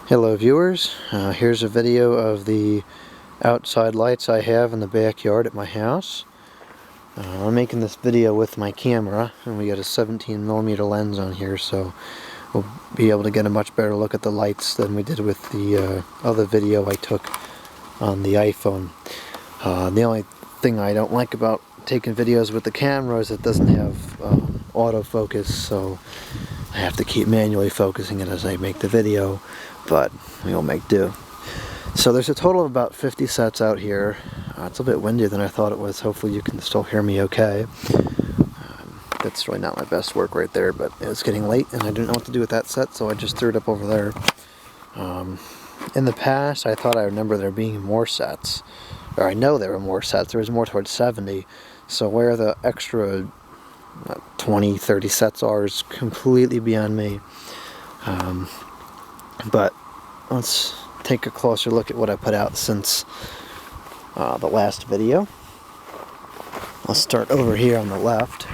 Hello viewers, here's a video of the outside lights I have in the backyard at my house. I'm making this video with my camera, and we got a 17mm lens on here, so we'll be able to get a much better look at the lights than we did with the other video I took on the iPhone. The only thing I don't like about taking videos with the camera is it doesn't have autofocus, so I have to keep manually focusing it as I make the video, but we'll make do. So there's a total of about 50 sets out here. It's a bit windier than I thought it was. Hopefully you can still hear me okay. That's really not my best work right there, but it's getting late and I didn't know what to do with that set, so I just threw it up over there. In the past, I thought I remember there being more sets, or I know there were more sets. There was more towards 70, so where the extra 20, 30 sets are is completely beyond me. But let's take a closer look at what I put out since the last video. Let's start over here on the left.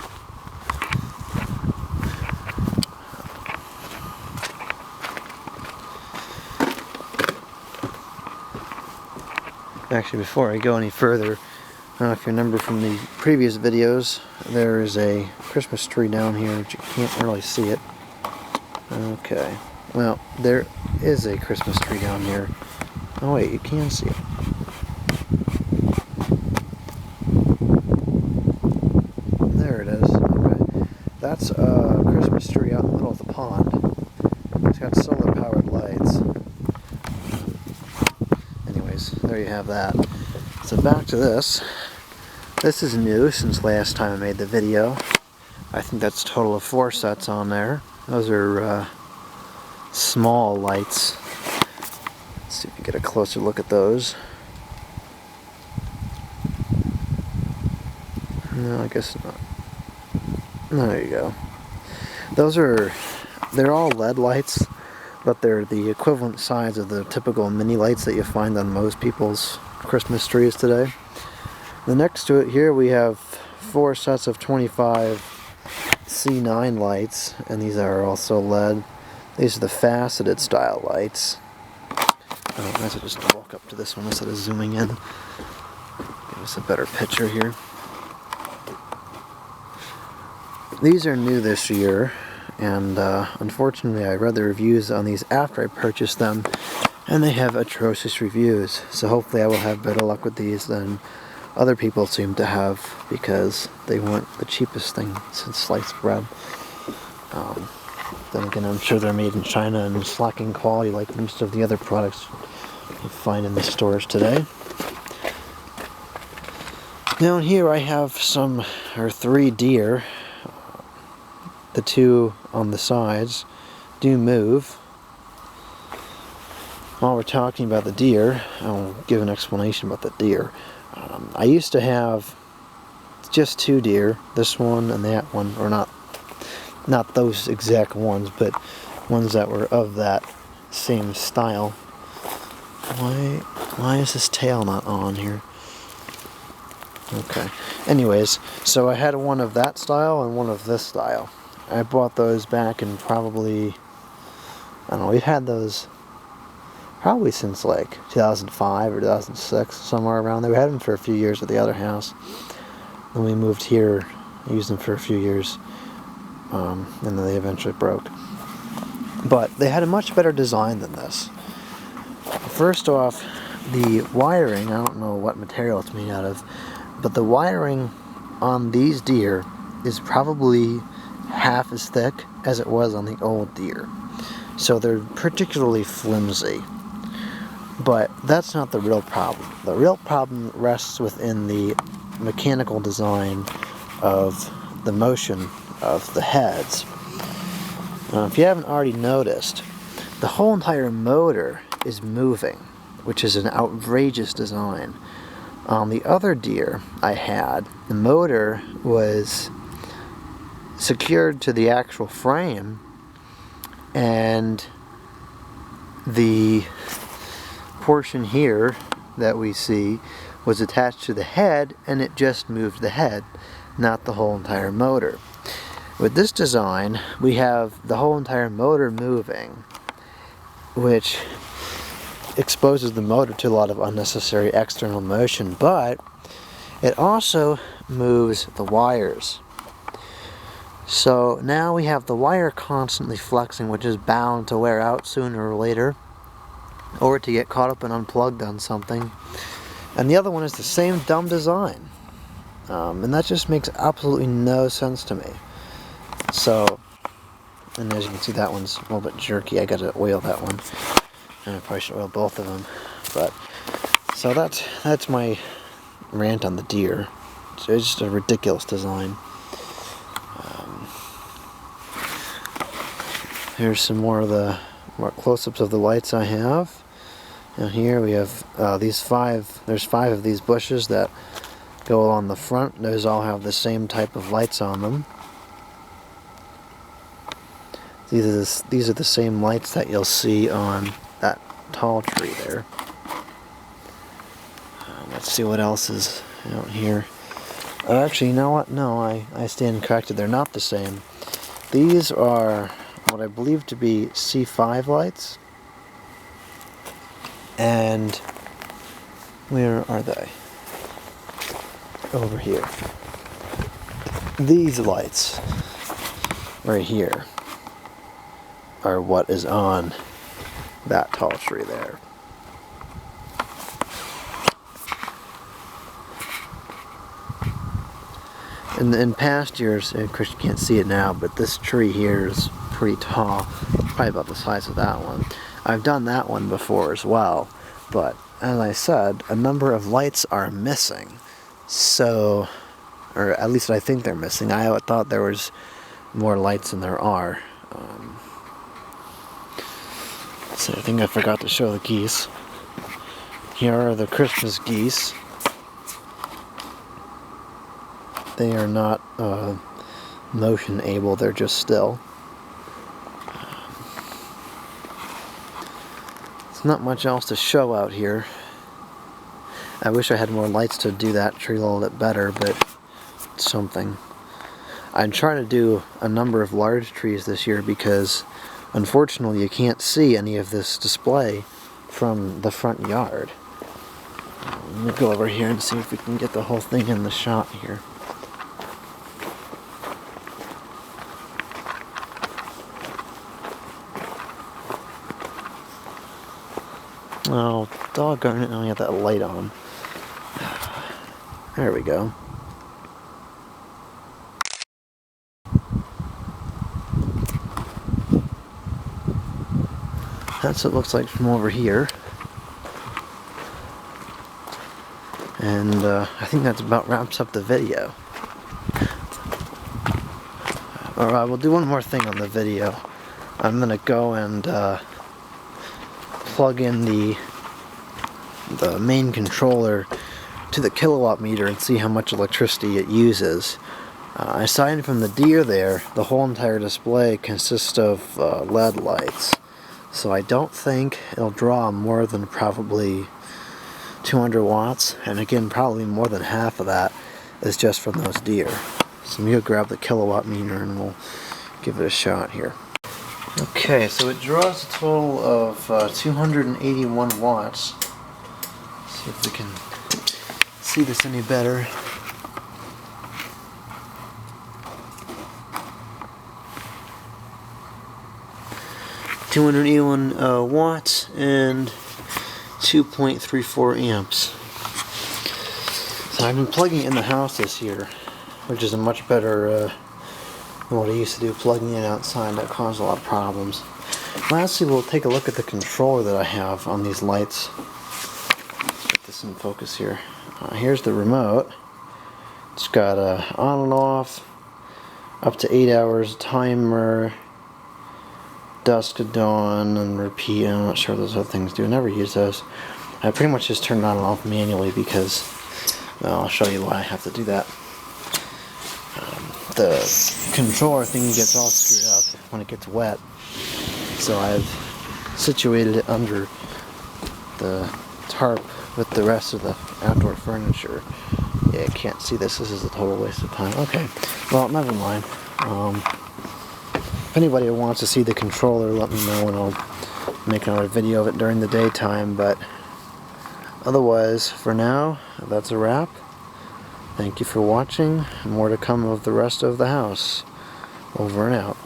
Actually, before I go any further, I don't know if you remember from the previous videos, there is a Christmas tree down here, but you can't really see it. Okay, well, there is a Christmas tree down here. Oh wait, you can see it. There it is. Okay, that's a Christmas tree out in the middle of the pond. It's got solar-powered lights. Anyways, there you have that. So back to this. This is new since last time I made the video. I think that's a total of 4 sets on there. Those are small lights. Let's see if we get a closer look at those. No, I guess not. There you go. They're all LED lights, but they're the equivalent size of the typical mini lights that you find on most people's Christmas trees today. The next to it here we have 4 sets of 25 C9 lights, and these are also LED. These are the faceted style lights. I might just walk up to this one instead of zooming in. Give us a better picture here. These are new this year, and unfortunately I read the reviews on these after I purchased them, and they have atrocious reviews. So hopefully I will have better luck with these than other people seem to have, because they weren't the cheapest thing since sliced bread. Then again, I'm sure they're made in China and slacking quality like most of the other products you find in the stores today. Down here I have 3 deer. The 2 on the sides do move. While we're talking about the deer, I'll give an explanation about the deer. I used to have just 2 deer, this one and that one, or not those exact ones, but ones that were of that same style. Why is this tail not on here? Okay. Anyways, so I had one of that style and one of this style. I bought those back in probably, I don't know, we've had those probably since like 2005 or 2006, somewhere around there. We had them for a few years at the other house. When we moved here, I used them for a few years, and then they eventually broke. But they had a much better design than this. First off, the wiring, I don't know what material it's made out of, but the wiring on these deer is probably half as thick as it was on the old deer. So they're particularly flimsy. But that's not the real problem. The real problem rests within the mechanical design of the motion of the heads. If you haven't already noticed, the whole entire motor is moving, which is an outrageous design. On the other deer I had, the motor was secured to the actual frame, and the portion here that we see was attached to the head, and it just moved the head, not the whole entire motor. With this design, we have the whole entire motor moving, which exposes the motor to a lot of unnecessary external motion, but it also moves the wires. So now we have the wire constantly flexing, which is bound to wear out sooner or later, or to get caught up and unplugged on something. And the other one is the same dumb design. And that just makes absolutely no sense to me. So, and as you can see, that one's a little bit jerky. I gotta oil that one. And I probably should oil both of them. But, so that's my rant on the deer. It's just a ridiculous design. Here's some more of the close-ups of the lights I have. And here we have there's 5 of these bushes that go along the front. Those all have the same type of lights on them. These are the same lights that you'll see on that tall tree there. Let's see what else is out here. Actually, you know what? No, I stand corrected. They're not the same. These are what I believe to be C5 lights. And where are they? Over here. These lights right here are what is on that tall tree there. In past years, of course you can't see it now, but this tree here is pretty tall, probably about the size of that one. I've done that one before as well, but as I said, a number of lights are missing. So, or at least I think they're missing. I thought there was more lights than there are. So I think I forgot to show the geese. Here are the Christmas geese. They are not motion able, they're just still. There's not much else to show out here. I wish I had more lights to do that tree a little bit better, but it's something. I'm trying to do a number of large trees this year because unfortunately you can't see any of this display from the front yard. Let me go over here and see if we can get the whole thing in the shot here. Oh, doggone it, I only have that light on. There we go. That's what it looks like from over here. And I think that about wraps up the video. Alright, we'll do one more thing on the video. I'm gonna go and plug in the main controller to the kilowatt meter and see how much electricity it uses. Aside from the deer there, the whole entire display consists of LED lights. So I don't think it'll draw more than probably 200 watts, and again probably more than half of that is just from those deer. So I'm going to grab the kilowatt meter and we'll give it a shot here. Okay, so it draws a total of 281 watts. Let's see if we can see this any better. $281 watts and 2.34 amps. So I've been plugging it in the house this year, which is a much better than what I used to do plugging it outside. That caused a lot of problems. Lastly, we'll take a look at the controller that I have on these lights. Let's get this in focus here. Here's the remote. It's got on and off, up to 8 hours, timer, dusk to dawn, and repeat. I'm not sure what those other things do. I never use those. I pretty much just turn it on and off manually because, well, I'll show you why I have to do that. The controller thing gets all screwed up when it gets wet, so I've situated it under the tarp with the rest of the outdoor furniture. Yeah, I can't see this. This is a total waste of time. Okay, well, never mind. If anybody wants to see the controller, let me know and I'll make another video of it during the daytime, but otherwise, for now, that's a wrap. Thank you for watching. More to come of the rest of the house. Over and out.